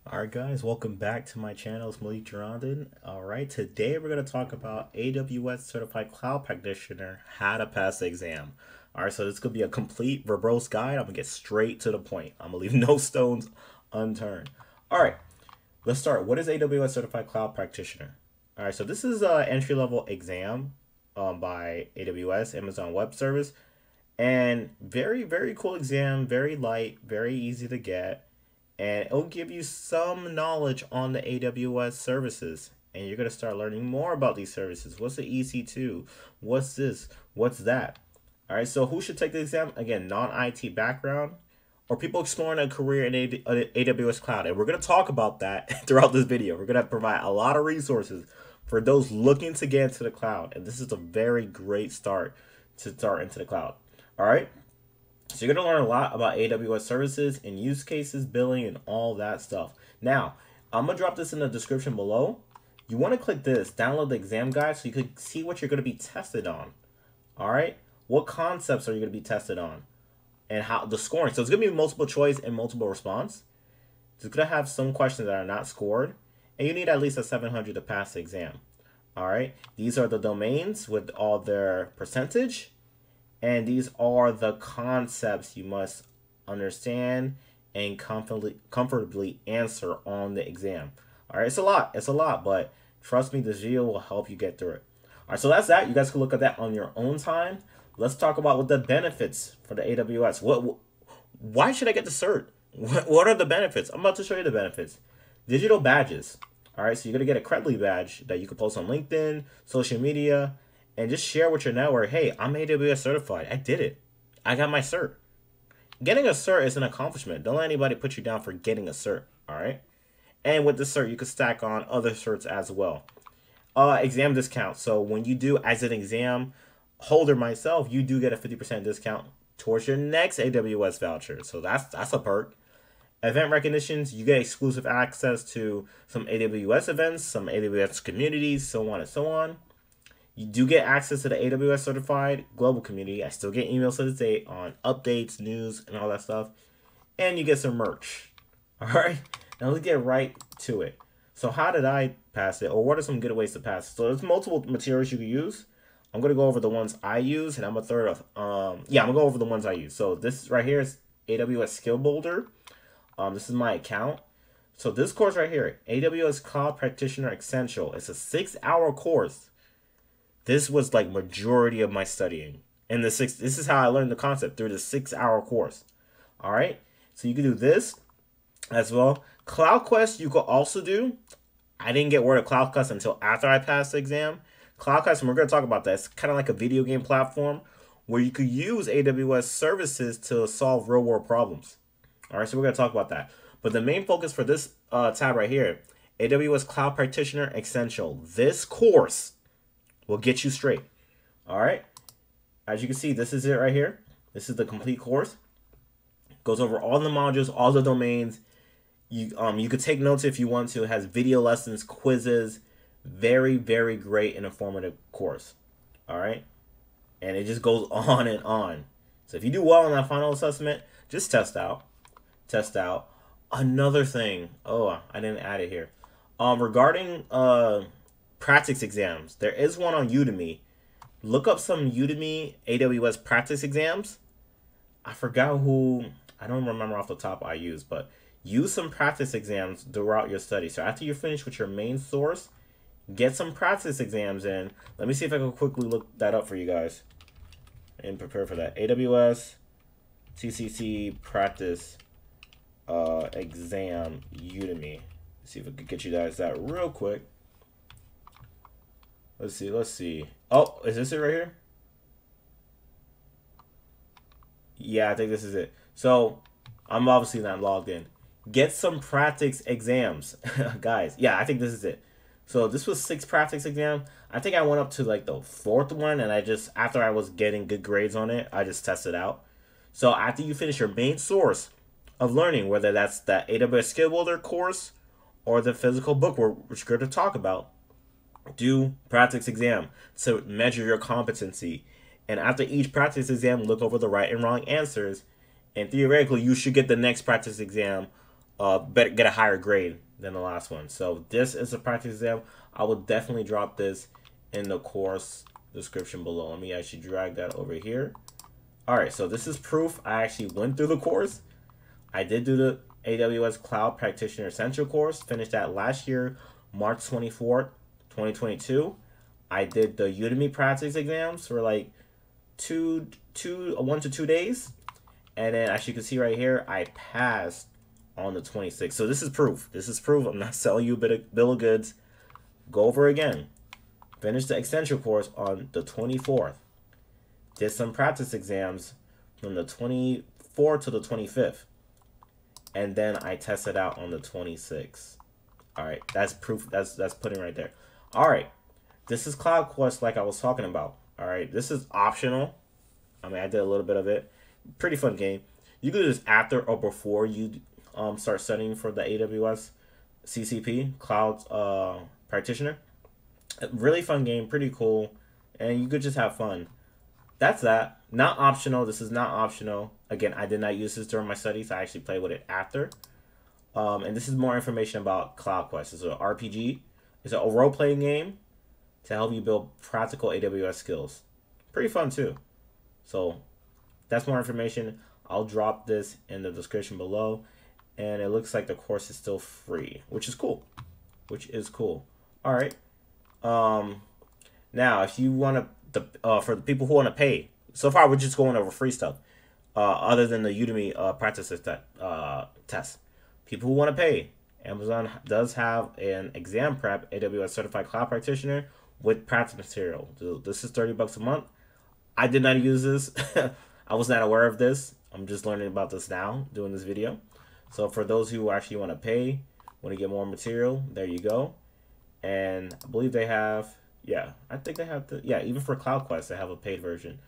Alright guys, welcome back to my channel. It's Malik Gerondin. Alright, today we're going to talk about AWS Certified Cloud Practitioner, how to pass the exam. Alright, so this could be a complete verbose guide. I'm going to get straight to the point. I'm going to leave no stones unturned. Alright, let's start. What is AWS Certified Cloud Practitioner? Alright, so this is an entry-level exam by AWS, Amazon Web Service. And very cool exam, very light, very easy to get, and it'll give you some knowledge on the AWS services. And you're going to start learning more about these services. What's the EC2? What's this? What's that? All right, so who should take the exam? Again, non-IT background or people exploring a career in AWS Cloud. And we're going to talk about that throughout this video. We're going to provide a lot of resources for those looking to get into the cloud. And this is a very great start to start into the cloud. All right. So you're going to learn a lot about AWS services and use cases, billing, and all that stuff. Now, I'm going to drop this in the description below. You want to click this, download the exam guide so you can see what you're going to be tested on. All right. What concepts are you going to be tested on? And how the scoring. So it's going to be multiple choice and multiple response. It's going to have some questions that are not scored. And you need at least a 700 to pass the exam. All right. These are the domains with all their percentage. And these are the concepts you must understand and comfortably answer on the exam. All right, it's a lot, but trust me, this video will help you get through it. All right, so that's that. You guys can look at that on your own time. Let's talk about what the benefits for the AWS. Why should I get the cert? What are the benefits? I'm about to show you the benefits. Digital badges. All right, so you're gonna get a Credly badge that you can post on LinkedIn, social media, and just share with your network. Hey, I'm AWS certified. I did it. I got my cert. Getting a cert is an accomplishment. Don't let anybody put you down for getting a cert. All right. And with the cert, you can stack on other certs as well. Exam discount. So when you do, as an exam holder myself, you do get a 50% discount towards your next AWS voucher. So that's a perk. Event recognitions, you get exclusive access to some AWS events, some AWS communities, so on and so on. You do get access to the AWS Certified Global Community. I still get emails to this day on updates, news, and all that stuff. And you get some merch. All right? Now let's get right to it. So how did I pass it? Or what are some good ways to pass it? So there's multiple materials you can use. I'm going to go over the ones I use. And I'm going to I'm going to go over the ones I use. So this right here is AWS Skill Builder. This is my account. So this course right here, AWS Cloud Practitioner Essential. It's a 6-hour course. This was like majority of my studying. And this is how I learned the concept, through the 6-hour course. All right. So you can do this as well. Cloud Quest you could also do. I didn't get word of Cloud Quest until after I passed the exam. Cloud Quest, and we're going to talk about that. It's kind of like a video game platform where you could use AWS services to solve real world problems. All right. So we're going to talk about that. But the main focus for this tab right here, AWS Cloud Practitioner Essential. This course will get you straight. All right. As you can see, this is it right here. This is the complete course. Goes over all the modules, all the domains. You could take notes if you want to. It has video lessons, quizzes. Very great and informative course. All right. And it just goes on and on. So if you do well on that final assessment, just test out. Test out. Another thing. Oh, I didn't add it here. Regarding practice exams, there is one on Udemy. Look up some Udemy AWS practice exams. I forgot who, I don't remember off the top I used, but use some practice exams throughout your study. So after you're finished with your main source, get some practice exams in. Let me see if I can quickly look that up for you guys and prepare for that. AWS TCC practice exam Udemy. Let's see if I can get you guys that real quick. Let's see. Oh, is this it right here? Yeah, I think this is it. So, I'm obviously not logged in. Get some practice exams, guys. Yeah, I think this is it. So, this was 6 practice exams. I think I went up to like the 4th one, and after I was getting good grades on it, I just tested out. So, after you finish your main source of learning, whether that's the AWS Skill Builder course or the physical book which we're going to talk about, do practice exam to measure your competency. And after each practice exam, look over the right and wrong answers. And theoretically, you should get the next practice exam better get a higher grade than the last one. So this is a practice exam. I will definitely drop this in the course description below. Let me actually drag that over here. All right, so this is proof I actually went through the course. I did do the AWS Cloud Practitioner Essential Course, finished that last year, March 24th, 2022. I did the Udemy practice exams for like 1 to 2 days. And then as you can see right here, I passed on the 26th. So this is proof. This is proof. I'm not selling you a bill of goods. Go over again. Finish the Essential Course on the 24th. Did some practice exams from the 24th to the 25th. And then I tested out on the 26th. All right, that's proof. That's putting right there. All right, this is Cloud Quest like I was talking about. All right, this is optional. I mean, I did a little bit of it. Pretty fun game. You can do this after or before you start studying for the AWS CCP Cloud Practitioner. Really fun game, pretty cool, and you could just have fun. That's that. Not optional. This is not optional. Again, I did not use this during my studies. I actually played with it after. And this is more information about Cloud Quest. It's an RPG. It's a role-playing game to help you build practical AWS skills. Pretty fun too. So that's more information. I'll drop this in the description below. And it looks like the course is still free, which is cool. All right. Now, if you want to, for the people who want to pay, so far we're just going over free stuff, other than the Udemy practice test. People who want to pay, Amazon does have an exam prep, AWS Certified Cloud Practitioner with practice material. This is $30 a month. I did not use this. I was not aware of this. I'm just learning about this now, doing this video. So for those who actually want to pay, want to get more material, there you go. And I believe they have, yeah, I think they have even for Cloud Quest, they have a paid version,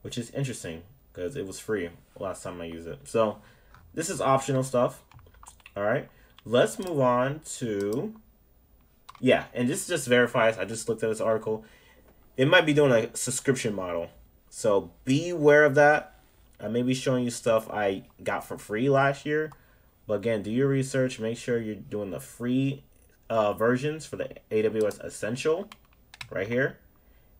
which is interesting because it was free last time I used it. So this is optional stuff. All right, let's move on to, and this just verifies, I just looked at this article. It might be doing a subscription model. So be aware of that. I may be showing you stuff I got for free last year. But again, do your research. Make sure you're doing the free versions for the AWS Essential right here.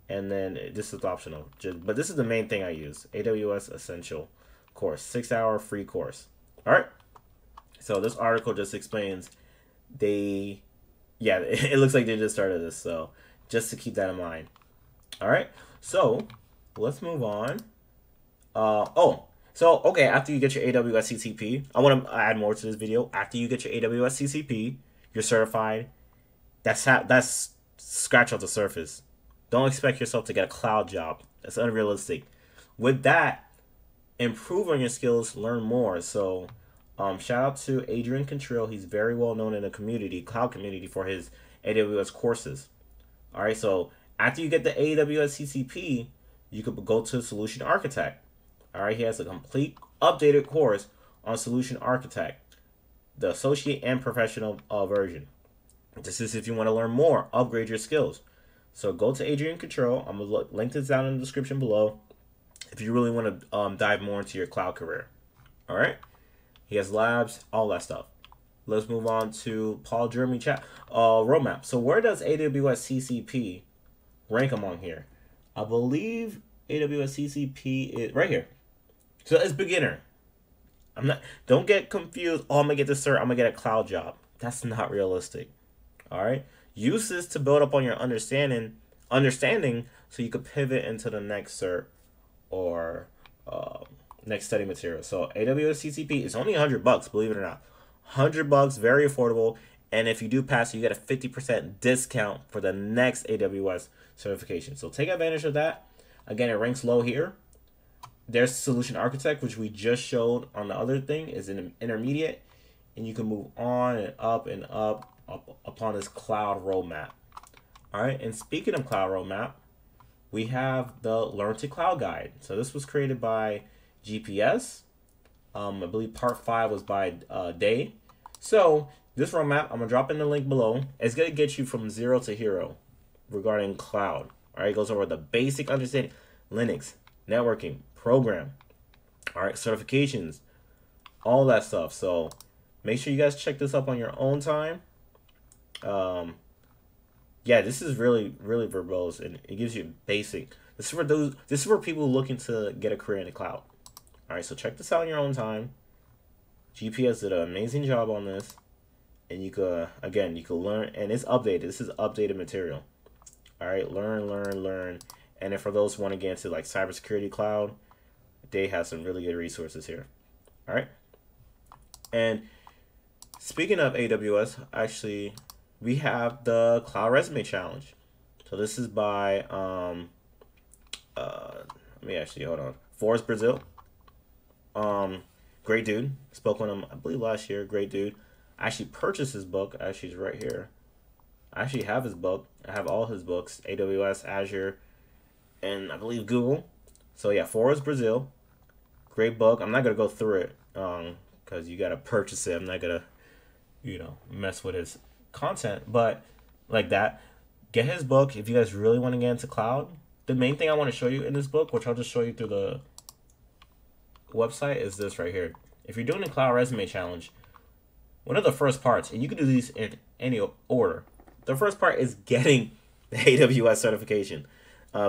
And then this is optional. But this is the main thing I use. AWS Essential Course. 6-hour free course. All right. So this article just explains it looks like they just started this. So just to keep that in mind. All right. So let's move on. Okay, after you get your AWS CCP, I want to add more to this video. After you get your AWS CCP, you're certified. That's scratch off the surface. Don't expect yourself to get a cloud job. That's unrealistic. With that, improve on your skills, learn more. So, shout out to Adrian Contrill. He's very well known in the cloud community, for his AWS courses. All right, so after you get the AWS CCP, you could go to Solution Architect. All right, he has a complete updated course on Solution Architect, the associate and professional version. This is if you want to learn more, upgrade your skills. So go to Adrian Control. I'm going to link this down in the description below if you really want to dive more into your cloud career. All right, he has labs, all that stuff. Let's move on to Paul Jeremy roadmap. So where does AWS CCP rank among here? I believe AWS CCP is right here. So it's beginner. Don't get confused. Oh, I'm gonna get this cert, I'm gonna get a cloud job. That's not realistic. All right. Use this to build up on your understanding so you could pivot into the next cert or next study material. So AWS CCP is only $100, believe it or not. $100, very affordable. And if you do pass, you get a 50% discount for the next AWS certification. So take advantage of that. Again, it ranks low here. There's Solution Architect, which we just showed on the other thing, is an intermediate. And you can move on and up upon this cloud roadmap. All right, and speaking of cloud roadmap, we have the Learn to Cloud Guide. So this was created by GPS. I believe part 5 was by Day. So this roadmap, I'm gonna drop in the link below. It's gonna get you from 0 to hero regarding cloud. All right, it goes over the basic understanding, Linux, networking, program, all right, certifications, all that stuff. So Make sure you guys check this up on your own time. Yeah, this is really, really verbose, and it gives you basic. This is for those. This is for people looking to get a career in the cloud. All right, so check this out on your own time. GPS did an amazing job on this, and you could again you could learn, and it's updated. This is updated material. All right, learn, and then for those who want to get into like cybersecurity cloud, they have some really good resources here. All right, and speaking of AWS, actually, we have the Cloud Resume Challenge. So this is by let me actually hold on. Forrest Brazil. Great dude. Spoke with him, I believe, last year. Great dude. I actually purchased his book. Actually, he's right here. I actually have his book. I have all his books: AWS, Azure, and I believe Google. So yeah, Forrest Brazil. Great book. I'm not gonna go through it because you gotta purchase it. I'm not gonna mess with his content, but like that, get his book if you guys really want to get into cloud. The main thing I want to show you in this book, which I'll just show you through the website, is this right here. If you're doing the Cloud Resume Challenge, one of the first parts, and you can do these in any order, the first part is getting the AWS certification,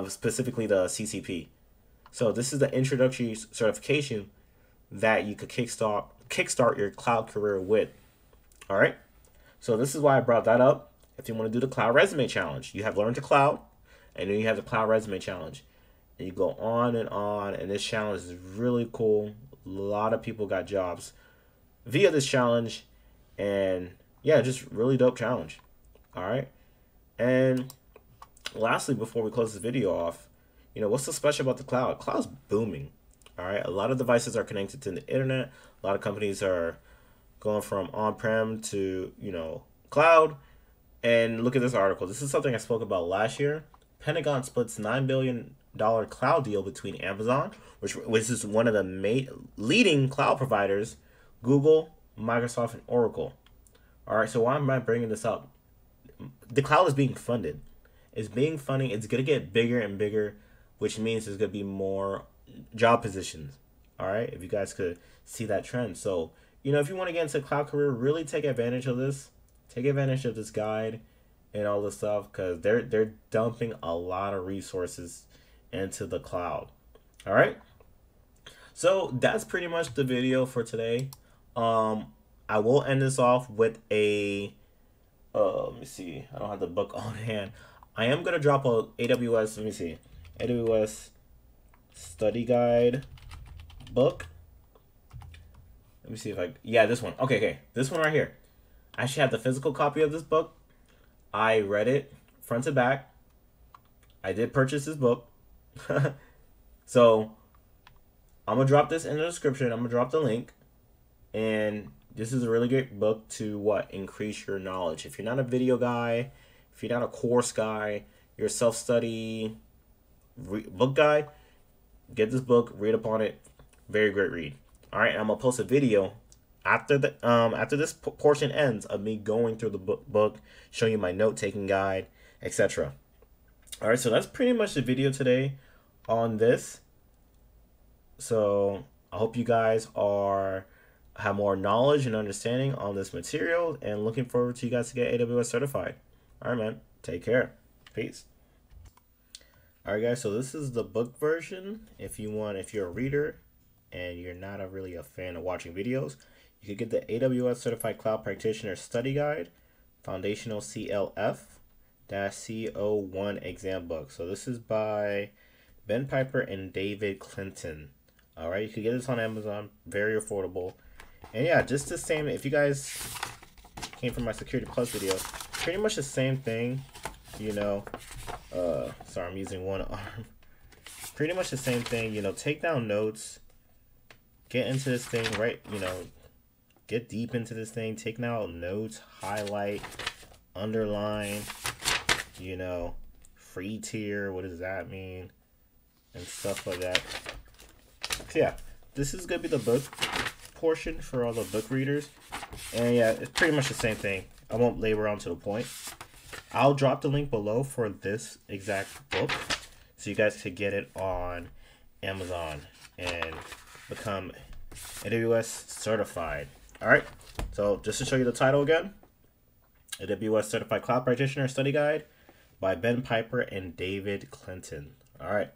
specifically the CCP. So this is the introductory certification that you could kickstart your cloud career with. All right. So this is why I brought that up. If you want to do the Cloud Resume Challenge, you have Learn to Cloud, and then you have the Cloud Resume Challenge. And you go on, and this challenge is really cool. A lot of people got jobs via this challenge, and yeah, just really dope challenge. All right. And lastly, before we close this video off, what's so special about the cloud? Cloud's booming. All right. A lot of devices are connected to the internet. A lot of companies are going from on-prem to, cloud. And look at this article. This is something I spoke about last year. Pentagon splits $9 billion cloud deal between Amazon, which is one of the leading cloud providers, Google, Microsoft, and Oracle. All right, so why am I bringing this up? The cloud is being funded. It's being funded. It's going to get bigger and bigger, which means there's going to be more job positions. All right, if you guys could see that trend. So, if you want to get into a cloud career, really take advantage of this. Take advantage of this guide and all this stuff, because they're dumping a lot of resources into the cloud. All right. So that's pretty much the video for today. I will end this off with a let me see. I don't have the book on hand. I am gonna drop a AWS. Let me see. AWS study guide book. Let me see if yeah, this one. Okay, this one right here. I actually have the physical copy of this book. I read it front to back. I did purchase this book. So I'm gonna drop this in the description. I'm gonna drop the link. And this is a really great book to increase your knowledge. If you're not a video guy, if you're not a course guy, you're a self-study book guy, get this book, read up on it. Very great read. All right, I'm gonna post a video after this portion ends of me going through the book, showing you my note-taking guide, etc. All right, so that's pretty much the video today on this. So I hope you guys have more knowledge and understanding on this material, and looking forward to you guys to get AWS certified. All right, man. Take care. Peace. All right, guys. So this is the book version. If you're a reader and you're not really a fan of watching videos, you could get the AWS Certified Cloud Practitioner Study Guide, Foundational CLF-CO1 Exam Book. So this is by Ben Piper and David Clinton. All right, you can get this on Amazon, very affordable. And yeah, just the same. If you guys came from my Security Plus video, pretty much the same thing. Sorry, I'm using one arm. Pretty much the same thing. Take down notes. Get into this thing, right? Get deep into this thing. Take down notes, highlight, underline. Free tier. What does that mean? And stuff like that. So yeah, this is gonna be the book portion for all the book readers. And yeah, it's pretty much the same thing. I won't labor on to the point. I'll drop the link below for this exact book, so you guys could get it on Amazon and become AWS certified. All right. So just to show you the title again, AWS Certified Cloud Practitioner Study Guide by Ben Piper and David Clinton. All right.